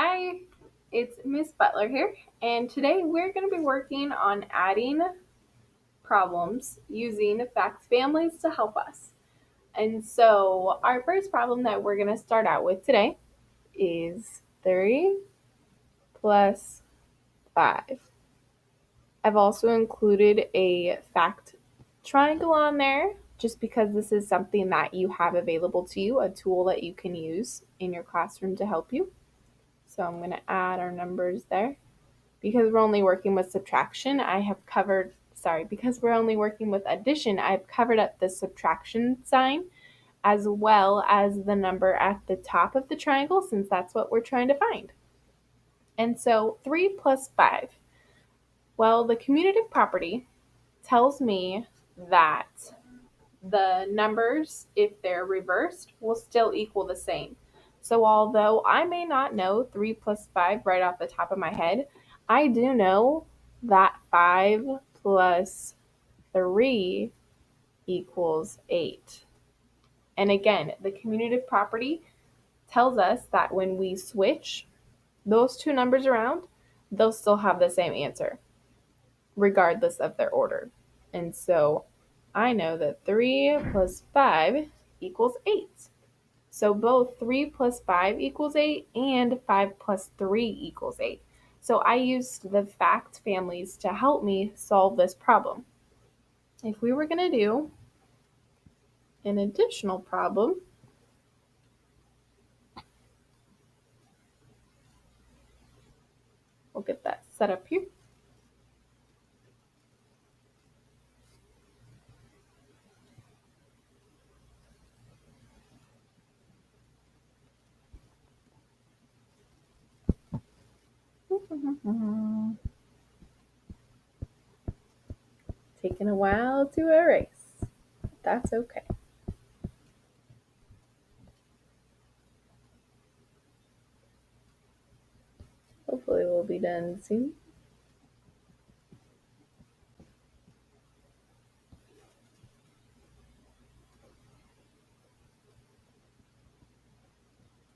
Hi, it's Miss Butler here, and today we're going to be working on adding problems using fact families to help us. And so, our first problem that we're going to start out with today is 3 plus 5. I've also included a fact triangle on there just because this is something that you have available to you, a tool that you can use in your classroom to help you. So, I'm going to add our numbers there. Because we're only working with subtraction, because we're only working with addition, I've covered up the subtraction sign as well as the number at the top of the triangle since that's what we're trying to find. And so 3 plus 5. Well, the commutative property tells me that the numbers, if they're reversed, will still equal the same. So although I may not know 3 plus 5 right off the top of my head, I do know that 5 plus 3 equals 8. And again, the commutative property tells us that when we switch those two numbers around, they'll still have the same answer, regardless of their order. And so I know that 3 plus 5 equals 8. So both 3 plus 5 equals 8 and 5 plus 3 equals 8. So I used the fact families to help me solve this problem. If we were going to do an additional problem, we'll get that set up here. Taking a while to erase. That's okay. Hopefully we'll be done soon.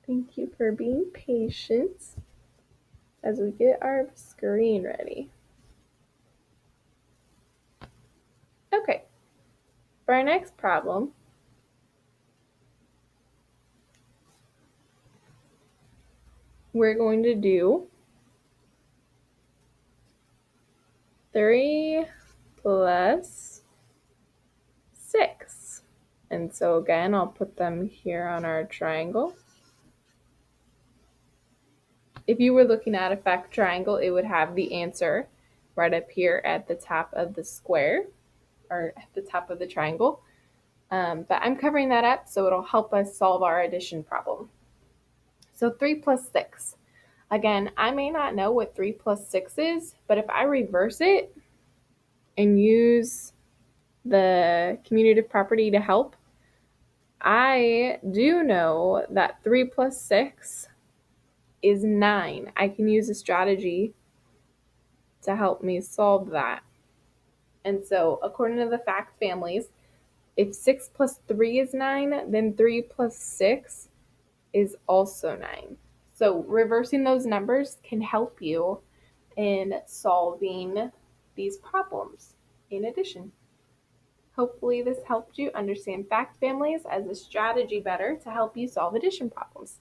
Thank you for being patient as we get our screen ready. Okay, for our next problem, we're going to do 3 plus 6. And so again, I'll put them here on our triangle. If you were looking at a fact triangle, it would have the answer right up here at the top of the square or at the top of the triangle. But I'm covering that up so it'll help us solve our addition problem. So 3 plus 6. Again, I may not know what 3 plus 6 is, but if I reverse it and use the commutative property to help, I do know that 3 plus 6 is 9. I can use a strategy to help me solve that. And so, according to the fact families, if 6 plus 3 is 9, then 3 plus 6 is also 9. So, reversing those numbers can help you in solving these problems in addition. Hopefully, this helped you understand fact families as a strategy better to help you solve addition problems.